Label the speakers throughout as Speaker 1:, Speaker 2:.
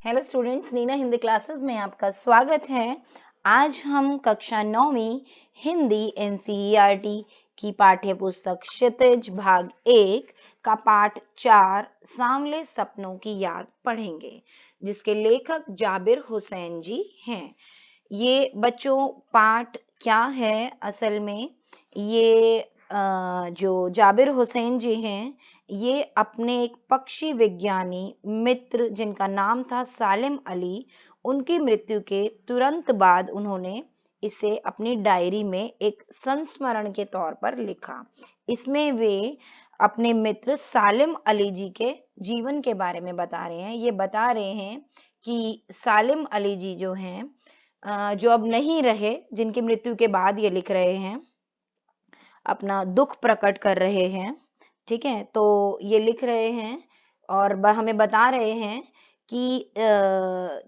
Speaker 1: Hello students, Neena Hindi classes में आपका स्वागत है। आज हम कक्षा 9वीं हिंदी एनसीईआरटी की पाठ्य पुस्तक क्षितिज भाग 1 का पाठ 4 सांवले सपनों की याद पढ़ेंगे, जिसके लेखक जाबिर हुसैन जी हैं। ये बच्चों पाठ क्या है असल में, ये जो जाबिर हुसैन जी हैं, ये अपने एक पक्षी विज्ञानी मित्र जिनका नाम था सालिम अली, उनकी मृत्यु के तुरंत बाद उन्होंने इसे अपनी डायरी में एक संस्मरण के तौर पर लिखा। इसमें वे अपने मित्र सालिम अली जी के जीवन के बारे में बता रहे हैं। ये बता रहे हैं कि सालिम अली जी जो हैं, जो अब नहीं रहे, जिनकी मृत्यु के बाद ये लिख रहे हैं, अपना दुख प्रकट कर रहे हैं। ठीक है, तो ये लिख रहे हैं और हमें बता रहे हैं कि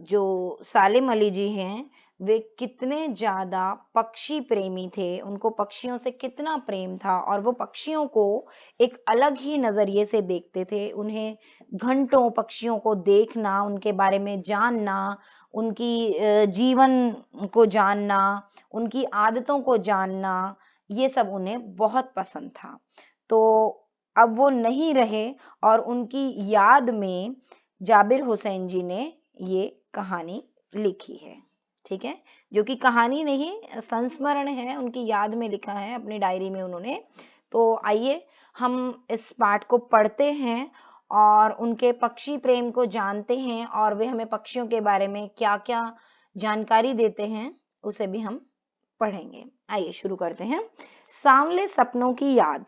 Speaker 1: जो सालिम अली जी हैं, वे कितने ज्यादा पक्षी प्रेमी थे, उनको पक्षियों से कितना प्रेम था और वो पक्षियों को एक अलग ही नजरिए से देखते थे। उन्हें घंटों पक्षियों को देखना, उनके बारे में जानना, उनकी जीवन को जानना, उनकी आदतों को जानना, ये सब उन्हें बहुत पसंद था। तो अब वो नहीं रहे और उनकी याद में जाबिर हुसैन जी ने ये कहानी लिखी है। ठीक है, जो कि कहानी नहीं, संस्मरण है, उनकी याद में लिखा है अपनी डायरी में उन्होंने। तो आइए हम इस पाठ को पढ़ते हैं और उनके पक्षी प्रेम को जानते हैं और वे हमें पक्षियों के बारे में क्या-क्या जानकारी देते हैं, उसे भी हम पढ़ेंगे। आइए शुरू करते हैं। सांवले सपनों की याद।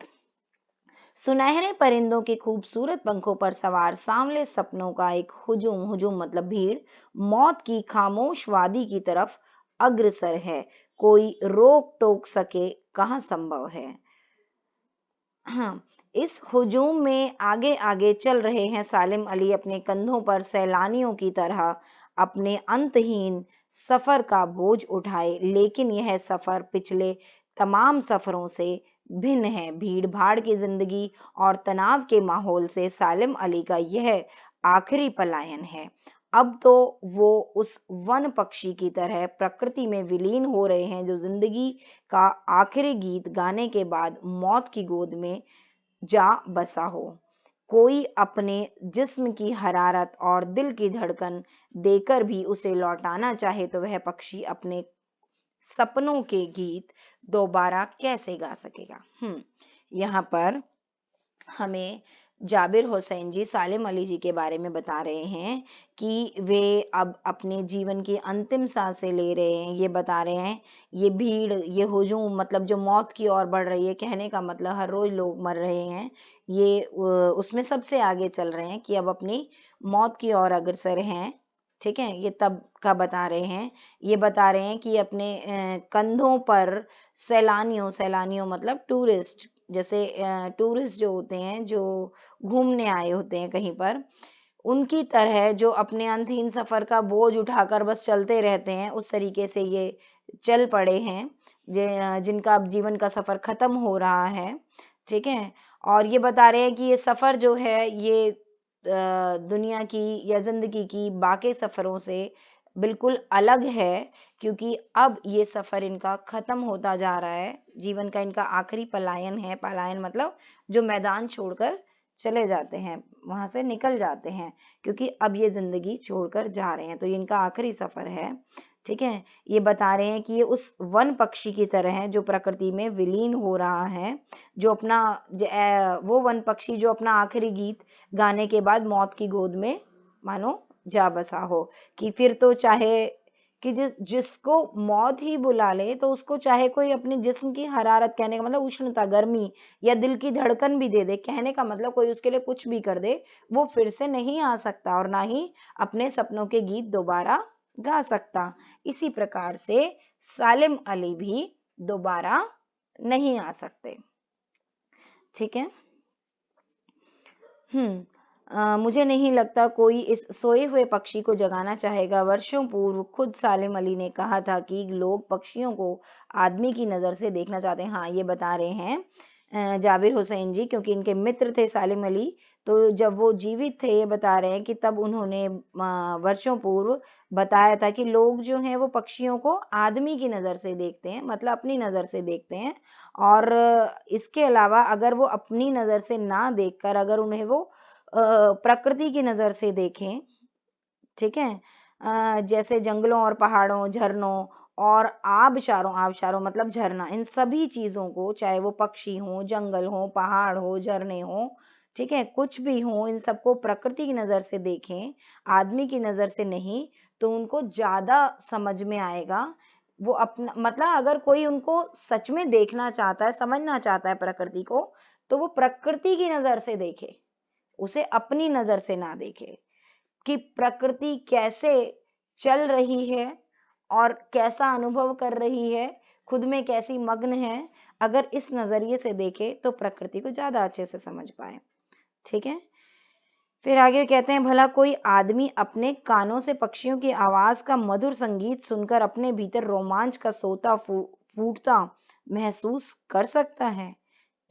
Speaker 1: सुनहरे परिंदों के खूबसूरत पंखों पर सवार सांवले सपनों का एक हुजूम, हुजूम मतलब भीड़, मौत की खामोश वादी की तरफ अग्रसर है। कोई रोक टोक सके कहाँ संभव है। हाँ, इस हुजूम में आगे आगे चल रहे हैं सालिम अली, अपने कंधों पर सैलानियों की तरह अपने अंतहीन सफर का बोझ उठाए। लेकिन यह सफर पिछले तमाम सफरों से भिन्न है। भीड़ भाड़ की जिंदगी और तनाव के माहौल से सालिम अली का यह आखिरी पलायन है। अब तो वो उस वन पक्षी की तरह प्रकृति में विलीन हो रहे हैं जो जिंदगी का आखिरी गीत गाने के बाद मौत की गोद में जा बसा हो। कोई अपने जिस्म की हरारत और दिल की धड़कन देकर भी उसे लौटाना चाहे तो वह पक्षी अपने सपनों के गीत दोबारा कैसे गा सकेगा। यहाँ पर हमें जाबिर हुसैन जी सालिम अली जी के बारे में बता रहे हैं कि वे अब अपने जीवन की अंतिम सांसें ले रहे हैं। ये बता रहे हैं, ये भीड़, ये हुजूम मतलब जो मौत की ओर बढ़ रही है, कहने का मतलब हर रोज लोग मर रहे हैं, ये उसमें सबसे आगे चल रहे हैं कि अब अपनी मौत की ओर अग्रसर हैं। ठीक है, ये तब का बता रहे हैं। ये बता रहे हैं कि अपने कंधों पर सैलानियों, सैलानियों मतलब टूरिस्ट, जैसे टूरिस्ट जो होते हैं, जो घूमने आए होते हैं कहीं पर, उनकी तरह जो अपने अंतहीन सफर का बोझ उठाकर बस चलते रहते हैं, उस तरीके से ये चल पड़े हैं, जिनका अब जीवन का सफर खत्म हो रहा है। ठीक है, और ये बता रहे हैं कि ये सफर जो है, ये दुनिया की या जिंदगी की बाकी सफरों से बिल्कुल अलग है, क्योंकि अब ये सफर इनका खत्म होता जा रहा है। जीवन का इनका आखिरी पलायन है। पलायन मतलब जो मैदान छोड़कर चले जाते हैं, वहां से निकल जाते हैं, क्योंकि अब ये जिंदगी छोड़कर जा रहे हैं, तो ये इनका आखिरी सफर है। ठीक है, ये बता रहे हैं कि ये उस वन पक्षी की तरह है जो प्रकृति में विलीन हो रहा है, जो अपना वो वन पक्षी जो अपना आखिरी गीत गाने के बाद मौत की गोद में मानो जा बसा हो। कि फिर तो चाहे कि जिसको मौत ही बुला ले, तो उसको चाहे कोई अपने जिस्म की हरारत, कहने का मतलब उष्णता, गर्मी या दिल की धड़कन भी दे दे, कहने का मतलब कोई उसके लिए कुछ भी कर दे, वो फिर से नहीं आ सकता और ना ही अपने सपनों के गीत दोबारा गा सकता। इसी प्रकार से सालिम अली भी दोबारा नहीं आ सकते। ठीक है। मुझे नहीं लगता कोई इस सोए हुए पक्षी को जगाना चाहेगा। वर्षों पूर्व खुद सालिम अली ने कहा था कि लोग पक्षियों को आदमी की नजर से देखना चाहते हैं। हाँ, ये बता रहे हैं जाबिर हुसैन जी, क्योंकि इनके मित्र थे सालिम अली। तो जब वो जीवित थे, ये बता रहे हैं कि तब उन्होंने वर्षों पूर्व बताया था कि लोग जो हैं वो पक्षियों को आदमी की नज़र से देखते हैं, मतलब अपनी नज़र से देखते हैं। और इसके अलावा अगर वो अपनी नज़र से ना देखकर अगर उन्हें वो प्रकृति की नज़र से देखें, ठीक है, जैसे जंगलों और पहाड़ों, झरनों और आबशारों मतलब झरना, इन सभी चीज़ों को, चाहे वो पक्षी हो, जंगल हो, पहाड़ हो, झरने हो, ठीक है, कुछ भी हो, इन सबको प्रकृति की नज़र से देखें, आदमी की नज़र से नहीं, तो उनको ज़्यादा समझ में आएगा। वो अपना मतलब अगर कोई उनको सच में देखना चाहता है, समझना चाहता है प्रकृति को, तो वो प्रकृति की नज़र से देखे, उसे अपनी नज़र से ना देखे कि प्रकृति कैसे चल रही है और कैसा अनुभव कर रही है, खुद में कैसी मग्न है। अगर इस नजरिए से देखे तो प्रकृति को ज्यादा अच्छे से समझ पाए, ठीक है। फिर आगे कहते हैं, भला कोई आदमी अपने कानों से पक्षियों की आवाज का मधुर संगीत सुनकर अपने भीतर रोमांच का सोता फूटता महसूस कर सकता है?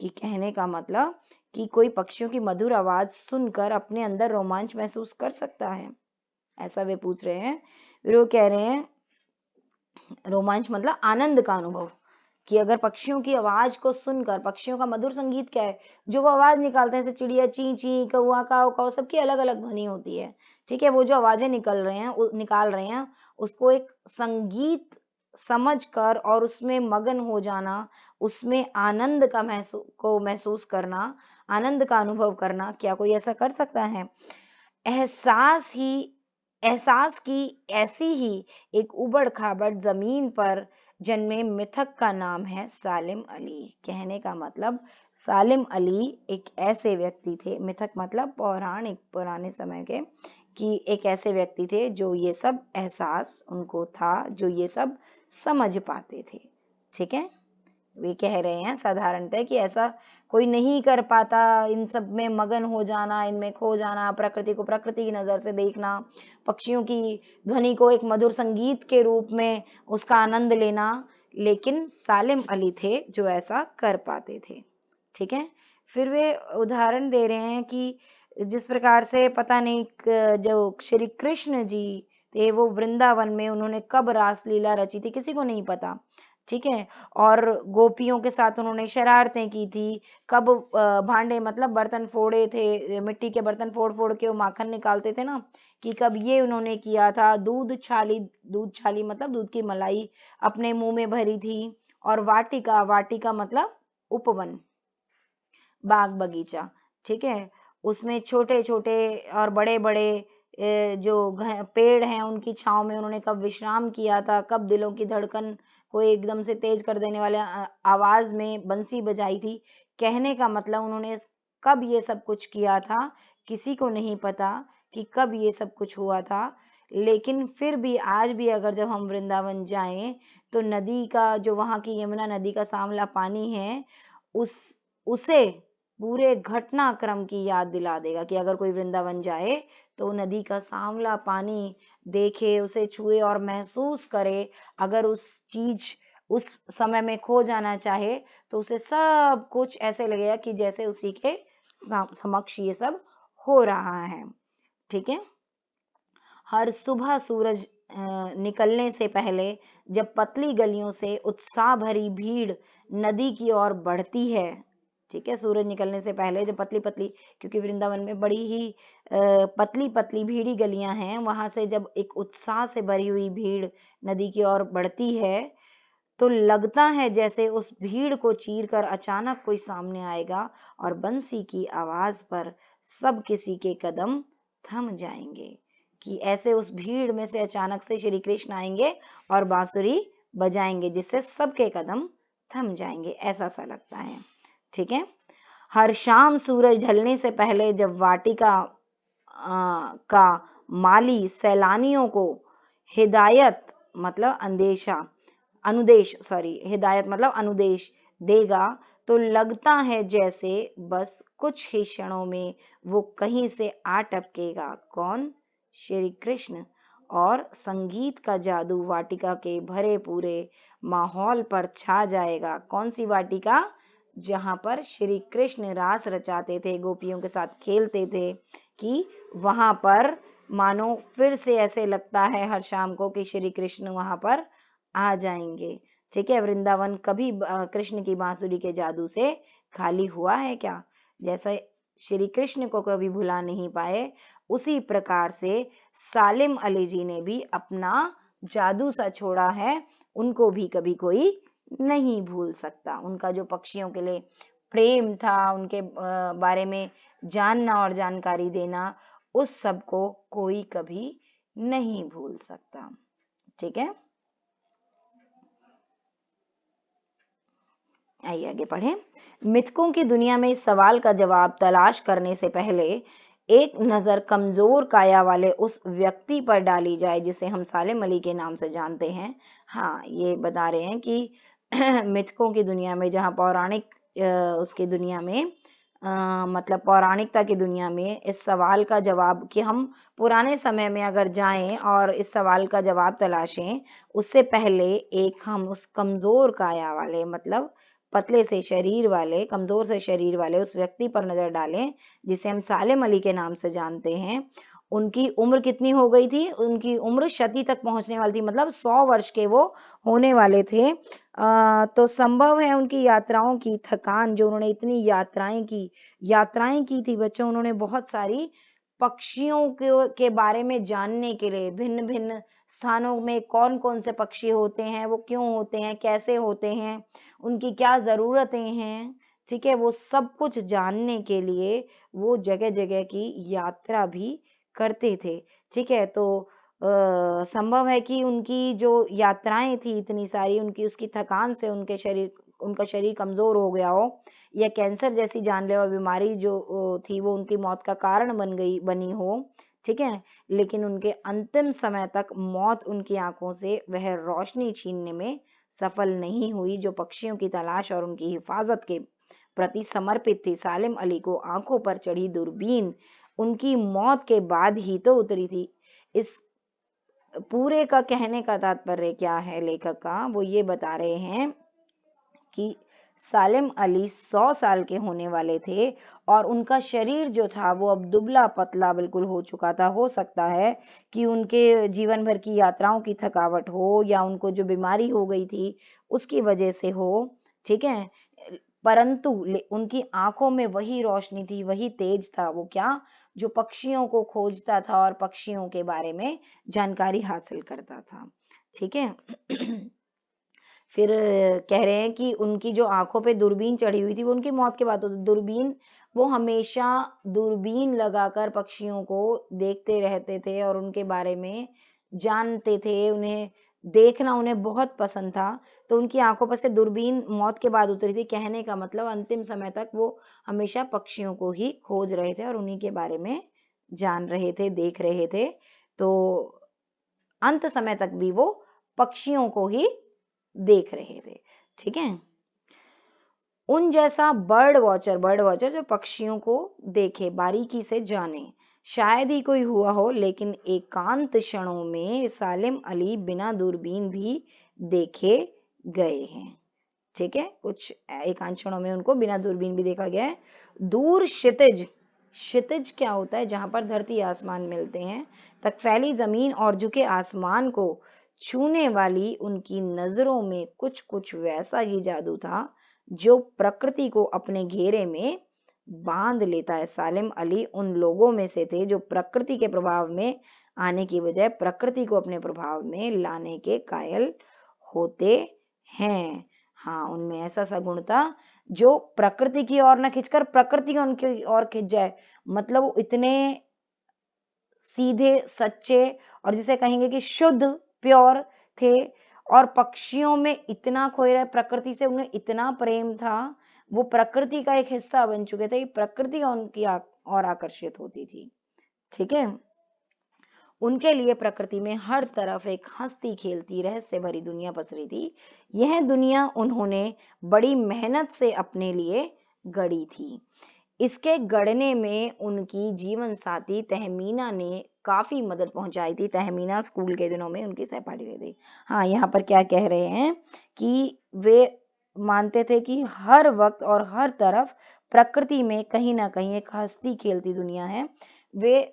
Speaker 1: कि कहने का मतलब कि कोई पक्षियों की मधुर आवाज सुनकर अपने अंदर रोमांच महसूस कर सकता है, ऐसा वे पूछ रहे हैं। फिर वो कह रहे हैं, रोमांच मतलब आनंद का अनुभव, कि अगर पक्षियों की आवाज को सुनकर, पक्षियों का मधुर संगीत क्या है, जो वो आवाज निकालते हैं, जैसे चिड़िया ची ची, कौआ काव काव, सबकी अलग अलग ध्वनि होती है, ठीक है। वो जो आवाजें निकाल रहे हैं, उसको एक संगीत समझकर और उसमें मगन हो जाना, उसमें आनंद का महसूस करना, आनंद का अनुभव करना, क्या कोई ऐसा कर सकता है? एहसास ही एहसास की ऐसी ही एक उबड़-खाबड़ जमीन पर जन्मे मिथक का नाम है सालिम अली। कहने का मतलब, सालिम अली एक ऐसे व्यक्ति थे, मिथक मतलब पौराणिक, पुराने समय के, कि एक ऐसे व्यक्ति थे जो ये सब एहसास उनको था, जो ये सब समझ पाते थे, ठीक है। वे कह रहे हैं साधारणतः कि ऐसा कोई नहीं कर पाता, इन सब में मगन हो जाना, इनमें खो जाना, प्रकृति को प्रकृति की नजर से देखना, पक्षियों की ध्वनि को एक मधुर संगीत के रूप में उसका आनंद लेना, लेकिन सालिम अली थे जो ऐसा कर पाते थे, ठीक है। फिर वे उदाहरण दे रहे हैं कि जिस प्रकार से पता नहीं जो श्री कृष्ण जी थे, वो वृंदावन में उन्होंने कब रासलीला रची थी, किसी को नहीं पता, ठीक है। और गोपियों के साथ उन्होंने शरारतें की थी, कब भांडे मतलब बर्तन फोड़े थे, मिट्टी के बर्तन फोड़ फोड़ के वो माखन निकालते थे ना, कि कब ये उन्होंने किया था, दूध छाली मतलब दूध की मलाई अपने मुंह में भरी थी। और वाटिका, वाटिका मतलब उपवन, बाग बगीचा, ठीक है, उसमें छोटे छोटे और बड़े बड़े जो पेड़ हैं, उनकी छांव में उन्होंने कब विश्राम किया था, कब दिलों की धड़कन को एकदम से तेज कर देने वाले आवाज में बंसी बजाई थी। कहने का मतलब उन्होंने कब ये सब कुछ किया था, किसी को नहीं पता कि कब ये सब कुछ हुआ था। लेकिन फिर भी आज भी अगर जब हम वृंदावन जाएं, तो नदी का, जो वहां की यमुना नदी का सांवला पानी है, उस उसे पूरे घटनाक्रम की याद दिला देगा, कि अगर कोई वृंदावन जाए तो नदी का सांवला पानी देखे, उसे छुए और महसूस करे। अगर उस समय में खो जाना चाहे, तो उसे सब कुछ ऐसे लगेगा कि जैसे उसी के समक्ष ये सब हो रहा है, ठीक है। हर सुबह सूरज निकलने से पहले जब पतली गलियों से उत्साह भरी भीड़ नदी की ओर बढ़ती है, ठीक है, सूरज निकलने से पहले जब पतली पतली, क्योंकि वृंदावन में बड़ी ही पतली पतली भीड़ी गलियां हैं, वहां से जब एक उत्साह से भरी हुई भीड़ नदी की ओर बढ़ती है, तो लगता है जैसे उस भीड़ को चीरकर अचानक कोई सामने आएगा और बंसी की आवाज पर सब किसी के कदम थम जाएंगे। कि ऐसे उस भीड़ में से अचानक से श्री कृष्ण आएंगे और बांसुरी बजाएंगे, जिससे सबके कदम थम जाएंगे, ऐसा सा लगता है, ठीक है। हर शाम सूरज ढलने से पहले जब वाटिका का माली सैलानियों को हिदायत मतलब हिदायत मतलब अनुदेश देगा, तो लगता है जैसे बस कुछ ही क्षणों में वो कहीं से आ टपकेगा। कौन? श्री कृष्ण। और संगीत का जादू वाटिका के भरे पूरे माहौल पर छा जाएगा। कौन सी वाटिका? जहां पर श्री कृष्ण रास रचाते थे, गोपियों के साथ खेलते थे, कि वहां पर मानो फिर से ऐसे लगता है हर शाम को कि श्री कृष्ण वहां पर आ जाएंगे। ठीक है, वृंदावन कभी कृष्ण की बांसुरी के जादू से खाली हुआ है क्या? जैसे श्री कृष्ण को कभी भुला नहीं पाए, उसी प्रकार से सालिम अली जी ने भी अपना जादू सा छोड़ा है, उनको भी कभी कोई नहीं भूल सकता। उनका जो पक्षियों के लिए प्रेम था, उनके बारे में जानना और जानकारी देना, उस सब को कोई कभी नहीं भूल सकता। ठीक है, आइए आगे पढ़ें। मिथकों की दुनिया में इस सवाल का जवाब तलाश करने से पहले एक नजर कमजोर काया वाले उस व्यक्ति पर डाली जाए जिसे हम सालिम अली के नाम से जानते हैं। हाँ, ये बता रहे हैं कि मिथकों की दुनिया में, जहाँ पौराणिक उसकी दुनिया में मतलब पौराणिकता की दुनिया में इस सवाल का जवाब, कि हम पुराने समय में अगर जाएं और इस सवाल का जवाब तलाशें, उससे पहले एक हम उस कमजोर काया वाले, मतलब पतले से शरीर वाले, कमजोर से शरीर वाले उस व्यक्ति पर नजर डालें जिसे हम सालिम अली के नाम से जानते हैं। उनकी उम्र कितनी हो गई थी? उनकी उम्र शती तक पहुंचने वाली थी, मतलब 100 वर्ष के वो होने वाले थे। तो संभव है उनकी यात्राओं की थकान, जो उन्होंने इतनी यात्राएं की थी बच्चों, उन्होंने बहुत सारी पक्षियों के बारे में जानने के लिए, भिन्न भिन्न स्थानों में कौन कौन से पक्षी होते हैं, वो क्यों होते हैं, कैसे होते हैं, उनकी क्या जरूरतें हैं, ठीक है, वो सब कुछ जानने के लिए वो जगह जगह की यात्रा भी करते थे। ठीक है, तो संभव है कि उनकी जो यात्राएं थी इतनी सारी, उनकी उसकी थकान से उनका शरीर कमजोर हो गया हो, या कैंसर जैसी जानलेवा बीमारी जो थी वो उनकी मौत का कारण बनी हो। ठीक है, लेकिन उनके अंतिम समय तक मौत उनकी आंखों से वह रोशनी छीनने में सफल नहीं हुई जो पक्षियों की तलाश और उनकी हिफाजत के प्रति समर्पित थी। सालिम अली को आंखों पर चढ़ी दूरबीन उनकी मौत के बाद ही तो उतरी थी। इस पूरे का कहने का तात्पर्य क्या है लेखक का, वो ये बता रहे हैं कि सालिम अली 100 साल के होने वाले थे और उनका शरीर जो था वो अब दुबला पतला बिल्कुल हो चुका था। हो सकता है कि उनके जीवन भर की यात्राओं की थकावट हो, या उनको जो बीमारी हो गई थी उसकी वजह से हो। ठीक है, परंतु उनकी आंखों में वही रोशनी थी, वही तेज था, वो क्या, जो पक्षियों को खोजता था और पक्षियों के बारे में जानकारी हासिल करता था। ठीक है, फिर कह रहे हैं कि उनकी जो आंखों पे दूरबीन चढ़ी हुई थी वो उनकी मौत के बाद होती। दूरबीन, वो हमेशा दूरबीन लगाकर पक्षियों को देखते रहते थे और उनके बारे में जानते थे, उन्हें देखना उन्हें बहुत पसंद था। तो उनकी आंखों पर से दूरबीन मौत के बाद उतरी थी। कहने का मतलब अंतिम समय तक वो हमेशा पक्षियों को ही खोज रहे थे और उन्हीं के बारे में जान रहे थे, देख रहे थे। तो अंत समय तक भी वो पक्षियों को ही देख रहे थे। ठीक है, उन जैसा बर्ड वॉचर जो पक्षियों को देखे, बारीकी से जाने, शायद ही कोई हुआ हो। लेकिन एकांत क्षणों में सालिम अली बिना दूरबीन भी देखे गए हैं। ठीक है, कुछ एकांत क्षणों में उनको बिना दूरबीन भी देखा गया है। दूर क्षितिज, क्षितिज क्या होता है? जहां पर धरती आसमान मिलते हैं, तक फैली जमीन और झुके आसमान को छूने वाली उनकी नजरों में कुछ कुछ वैसा ही जादू था जो प्रकृति को अपने घेरे में बांध लेता है। सालिम अली उन लोगों में से थे जो प्रकृति के प्रभाव में आने की बजाय प्रकृति को अपने प्रभाव में लाने के कायल होते हैं। हाँ, उनमें ऐसा सा गुण था जो प्रकृति की ओर न खिंचकर प्रकृति उनकी ओर खिंच जाए। मतलब वो इतने सीधे, सच्चे, और जिसे कहेंगे कि शुद्ध, प्योर थे, और पक्षियों में इतना खोए रहे, प्रकृति से उन्हें इतना प्रेम था, वो प्रकृति का एक हिस्सा बन चुके थे, प्रकृति उनकी और आकर्षित होती थी। ठीक है, उनके लिए प्रकृति में हर तरफ एक हंसती खेलती रहस्य भरी दुनिया पसरी थी। यह दुनिया उन्होंने बड़ी मेहनत से अपने लिए गढ़ी थी। इसके गढ़ने में उनकी जीवन साथी तहमीना ने काफी मदद पहुंचाई थी। तहमीना स्कूल के दिनों में उनकी सहपाठी रही थी। हाँ, यहाँ पर क्या कह रहे हैं कि वे मानते थे कि हर वक्त और हर तरफ प्रकृति में कहीं ना कहीं एक हंसती खेलती दुनिया है। वे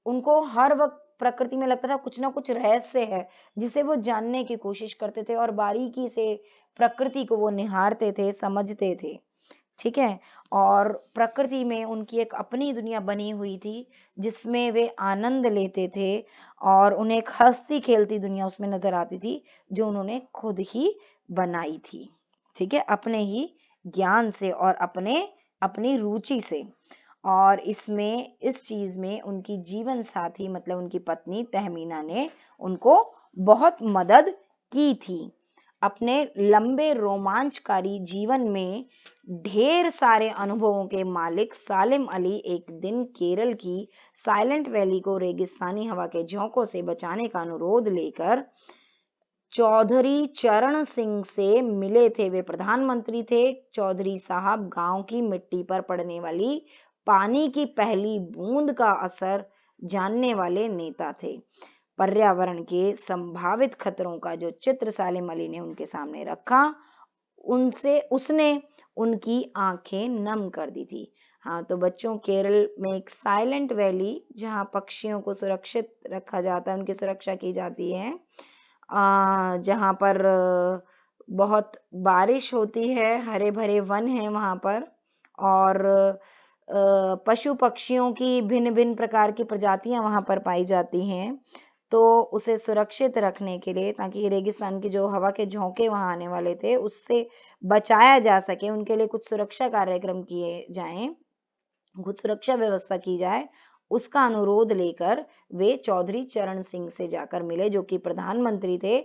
Speaker 1: उनको हर वक्त प्रकृति में लगता था कुछ ना कुछ रहस्य है जिसे वो जानने की कोशिश करते थे और बारीकी से प्रकृति को वो निहारते थे, समझते थे। ठीक है। और प्रकृति में उनकी एक अपनी दुनिया बनी हुई थी जिसमें वे आनंद लेते थे और उन्हें एक हंसती खेलती दुनिया उसमें नजर आती थी जो उन्होंने खुद ही बनाई थी। ठीक है, अपने ही ज्ञान से और अपनी रुचि से। और इस चीज में उनकी जीवन साथी मतलब उनकी पत्नी तहमीना ने उनको बहुत मदद की थी। अपने लंबे रोमांचकारी जीवन में ढेर सारे अनुभवों के मालिक सालिम अली एक दिन केरल की साइलेंट वैली को रेगिस्तानी हवा के झोंकों से बचाने का अनुरोध लेकर चौधरी चरण सिंह से मिले थे। वे प्रधानमंत्री थे। चौधरी साहब गांव की मिट्टी पर पड़ने वाली पानी की पहली बूंद का असर जानने वाले नेता थे। पर्यावरण के संभावित खतरों का जो चित्र सालिम अली ने उनके सामने रखा उसने उनकी आंखें नम कर दी थी। हाँ तो बच्चों, केरल में एक साइलेंट वैली जहाँ पक्षियों को सुरक्षित रखा जाता है, उनकी सुरक्षा की जाती है, जहाँ पर बहुत बारिश होती है, हरे भरे वन है वहाँ पर, और पशु पक्षियों की भिन्न भिन्न प्रकार की प्रजातियां वहाँ पर पाई जाती हैं। तो उसे सुरक्षित रखने के लिए, ताकि रेगिस्तान की जो हवा के झोंके वहां आने वाले थे उससे बचाया जा सके, उनके लिए कुछ सुरक्षा कार्यक्रम किए जाएं, कुछ सुरक्षा व्यवस्था की जाए, उसका अनुरोध लेकर वे चौधरी चरण सिंह से जाकर मिले जो कि प्रधानमंत्री थे।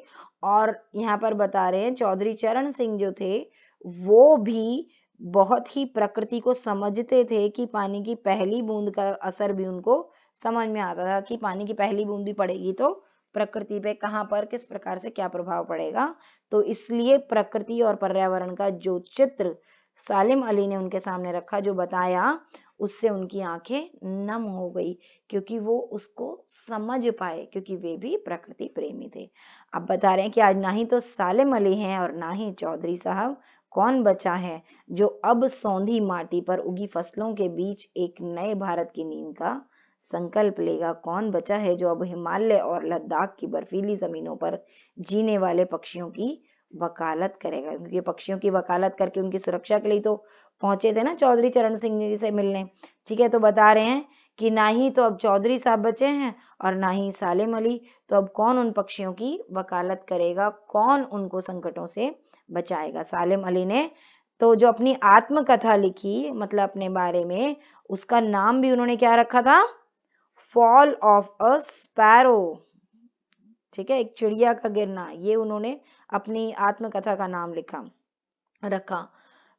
Speaker 1: और यहाँ पर बता रहे हैं चौधरी चरण सिंह जो थे वो भी बहुत ही प्रकृति को समझते थे कि पानी की पहली बूंद का असर भी उनको समझ में आता था कि पानी की पहली बूंद भी पड़ेगी तो प्रकृति पे कहाँ पर किस प्रकार से क्या प्रभाव पड़ेगा। तो इसलिए प्रकृति और पर्यावरण का जो चित्र सालिम अली ने उनके सामने रखा, जो बताया, उससे उनकी आंखें नम हो गई क्योंकि वो उसको समझ पाए, क्योंकि वे भी प्रकृति प्रेमी थे। अब बता रहे हैं कि आज ना ही तो सालिम अली हैं और ना ही चौधरी साहब, कौन बचा है जो अब सौंधी माटी पर उगी फसलों के बीच एक नए भारत की नींव का संकल्प लेगा। कौन बचा है जो अब हिमालय और लद्दाख की बर्फीली जमीनों पर जीने वाले पक्षियों की वकालत करेगा, क्योंकि पक्षियों की वकालत करके उनकी सुरक्षा के लिए तो पहुंचे थे ना चौधरी चरण सिंह जी से मिलने। ठीक है, तो बता रहे हैं कि ना ही तो अब चौधरी साहब बचे हैं और ना ही सालिम अली, तो अब कौन उन पक्षियों की वकालत करेगा, कौन उनको संकटों से बचाएगा। सालिम अली ने तो जो अपनी आत्मकथा लिखी, मतलब अपने बारे में, उसका नाम भी उन्होंने क्या रखा था, फॉल ऑफ अ स्पैरो। ठीक है, एक चिड़िया का गिरना, ये उन्होंने अपनी आत्मकथा का नाम रखा।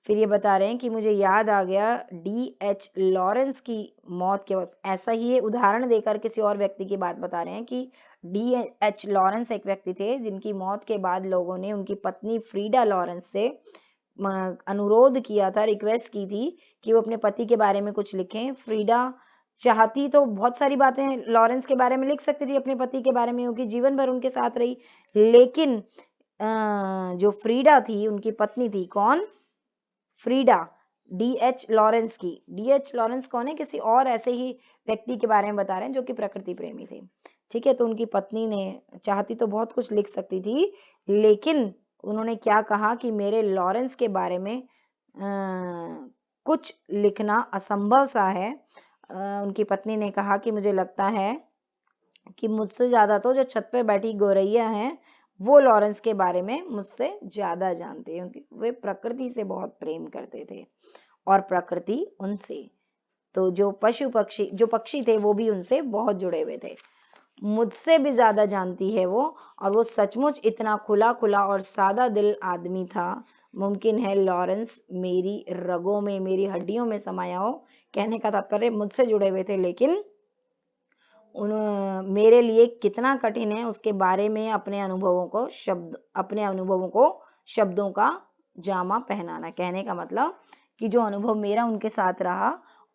Speaker 1: फिर ये बता रहे हैं कि मुझे याद आ गया D.H. लॉरेंस की मौत के वक्त, ऐसा ही ये उदाहरण देकर किसी और व्यक्ति की बात बता रहे हैं कि D.H. लॉरेंस एक व्यक्ति थे जिनकी मौत के बाद लोगों ने उनकी पत्नी फ्रीडा लॉरेंस से अनुरोध किया था, रिक्वेस्ट की थी कि वो अपने पति के बारे में कुछ लिखें। फ्रीडा चाहती तो बहुत सारी बातें लॉरेंस के बारे में लिख सकती थी, अपने पति के बारे में, क्योंकि जीवन भर उनके साथ रही, लेकिन जो फ्रीडा थी उनकी पत्नी थी, कौन, फ्रीडा, D.H. लॉरेंस की। D.H. लॉरेंस कौन है, किसी और ऐसे ही व्यक्ति के बारे में बता रहे हैं जो कि प्रकृति प्रेमी थे। ठीक है, तो उनकी पत्नी ने, चाहती तो बहुत कुछ लिख सकती थी, लेकिन उन्होंने क्या कहा कि मेरे लॉरेंस के बारे में कुछ लिखना असंभव सा है। उनकी पत्नी ने कहा कि मुझे लगता है कि मुझसे ज्यादा तो जो छत पे बैठी गौरैया हैं वो लॉरेंस के बारे में मुझसे ज्यादा जानते हैं, क्योंकि वे प्रकृति से बहुत प्रेम करते थे और प्रकृति उनसे, तो जो पक्षी थे वो भी उनसे बहुत जुड़े हुए थे। मुझसे भी ज्यादा जानती है वो, और वो सचमुच इतना खुला खुला और सादा दिल आदमी था। मुमकिन है लॉरेंस मेरी रगों में, मेरी हड्डियों में समाया हो। कहने का तात्पर्य मुझसे जुड़े हुए थे, लेकिन मेरे लिए कितना कठिन है उसके बारे में अपने अनुभवों को शब्दों का जामा पहनाना। कहने का मतलब कि जो अनुभव मेरा उनके साथ रहा,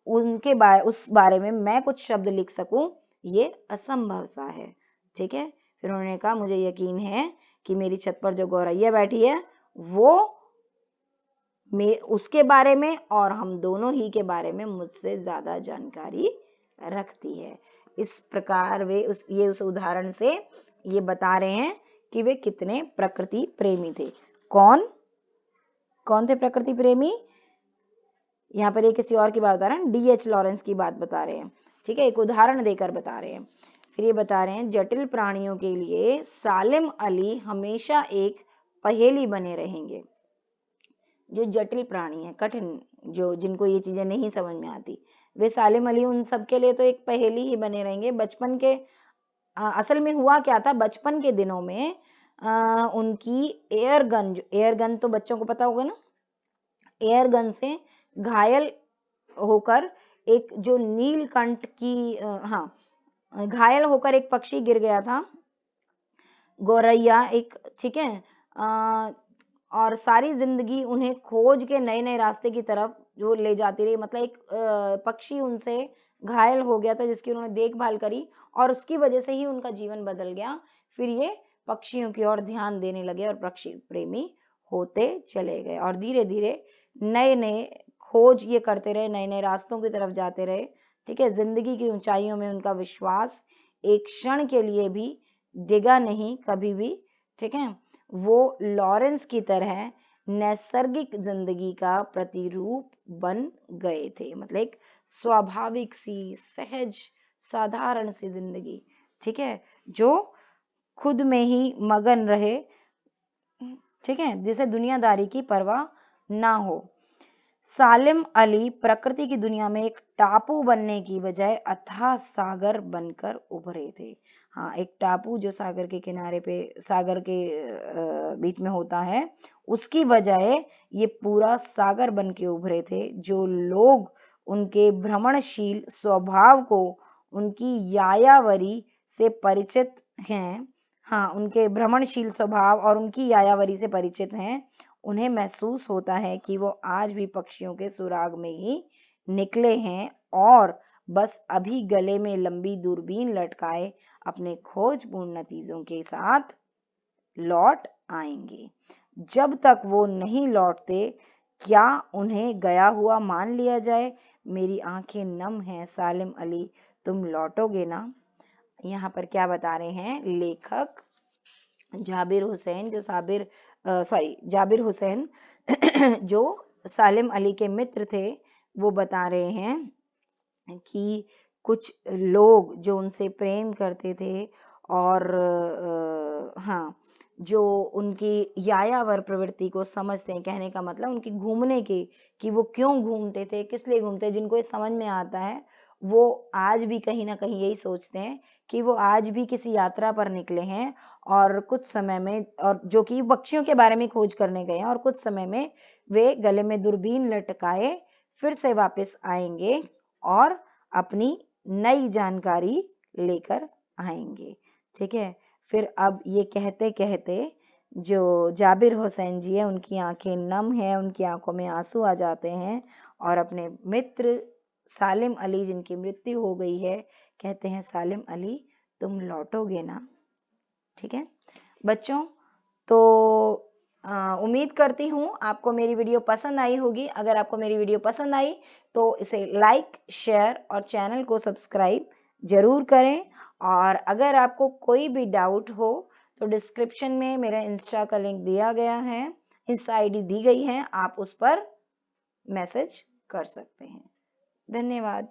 Speaker 1: उस बारे में मैं कुछ शब्द लिख सकूं, ये असंभव सा है। ठीक है, फिर उन्होंने कहा मुझे यकीन है कि मेरी छत पर जो गौरैया बैठी है वो उसके बारे में और हम दोनों ही के बारे में मुझसे ज्यादा जानकारी रखती है। इस प्रकार वे उस उदाहरण से ये बता रहे हैं कि वे कितने प्रकृति प्रेमी थे। कौन कौन थे प्रकृति प्रेमी? यहाँ पर ये किसी और की बात बता रहे हैं, D.H. लॉरेंस की बात बता रहे हैं। ठीक है, एक उदाहरण देकर बता रहे हैं। फिर ये बता रहे हैं जटिल प्राणियों के लिए सालिम अली हमेशा एक पहेली बने रहेंगे। जो जटिल प्राणी है, कठिन, जो जिनको ये चीजें नहीं समझ में आती, वे सालिम अली उन सब के लिए तो एक पहेली ही बने रहेंगे। बचपन के असल में हुआ क्या था, बचपन के दिनों में उनकी एयर गन तो बच्चों को पता होगा ना, एयर गन से घायल होकर एक जो नीलकंठ की घायल होकर एक पक्षी गिर गया था, गौरैया एक, ठीक है, और सारी जिंदगी उन्हें खोज के नए नए रास्ते की तरफ जो ले जाती रही। मतलब एक पक्षी उनसे घायल हो गया था जिसकी उन्होंने देखभाल करी और उसकी वजह से ही उनका जीवन बदल गया। फिर ये पक्षियों की ओर ध्यान देने लगे और पक्षी प्रेमी होते चले गए और धीरे धीरे नए नए खोज ये करते रहे, नए नए रास्तों की तरफ जाते रहे। ठीक है, जिंदगी की ऊंचाइयों में उनका विश्वास एक क्षण के लिए भी डिगा नहीं, कभी भी। ठीक है, वो लॉरेंस की तरह नैसर्गिक जिंदगी का प्रतिरूप बन गए थे। मतलब एक स्वाभाविक सी, सहज, साधारण सी जिंदगी, ठीक है, जो खुद में ही मगन रहे, ठीक है, जिसे दुनियादारी की परवाह ना हो। सालिम अली प्रकृति की दुनिया में एक टापू बनने की बजाय अथाह सागर बनकर उभरे थे। हाँ, एक टापू जो सागर के किनारे पे, सागर के बीच में होता है, उसकी बजाय ये पूरा सागर बन के उभरे थे। जो लोग उनके भ्रमणशील स्वभाव को, उनकी यायावरी से परिचित हैं, हाँ, उनके भ्रमणशील स्वभाव और उनकी यायावरी से परिचित हैं, उन्हें महसूस होता है कि वो आज भी पक्षियों के सुराग में ही निकले हैं और बस अभी गले में लंबी दूरबीन लटकाए अपने खोजपूर्ण नतीजों के साथ लौट आएंगे। जब तक वो नहीं लौटते, क्या उन्हें गया हुआ मान लिया जाए? मेरी आंखें नम हैं सालिम अली, तुम लौटोगे ना? यहाँ पर क्या बता रहे हैं लेखक? जाबिर हुसैन जो सालिम अली के मित्र थे, वो बता रहे हैं कि कुछ लोग जो उनसे प्रेम करते थे और हाँ, जो उनकी यायावर प्रवृत्ति को समझते हैं, कहने का मतलब उनकी घूमने की, कि वो क्यों घूमते थे, किस लिए घूमते, जिनको ये समझ में आता है, वो आज भी कहीं ना कहीं यही सोचते हैं कि वो आज भी किसी यात्रा पर निकले हैं और कुछ समय में, और जो कि पक्षियों के बारे में खोज करने गए हैं, और कुछ समय में वे गले में दूरबीन लटकाए फिर से वापस आएंगे और अपनी नई जानकारी लेकर आएंगे। ठीक है, फिर अब ये कहते कहते जो जाबिर हुसैन जी है, उनकी आंखें नम है, उनकी आंखों में आंसू आ जाते हैं और अपने मित्र सालिम अली, जिनकी मृत्यु हो गई है, कहते हैं सालिम अली तुम लौटोगे ना? ठीक है बच्चों, तो उम्मीद करती हूँ आपको मेरी वीडियो पसंद आई होगी। अगर आपको मेरी वीडियो पसंद आई तो इसे लाइक, शेयर और चैनल को सब्सक्राइब जरूर करें। और अगर आपको कोई भी डाउट हो तो डिस्क्रिप्शन में मेरा इंस्टा का लिंक दिया गया है, इंस्टा आईडी दी गई है, आप उस पर मैसेज कर सकते हैं। धन्यवाद।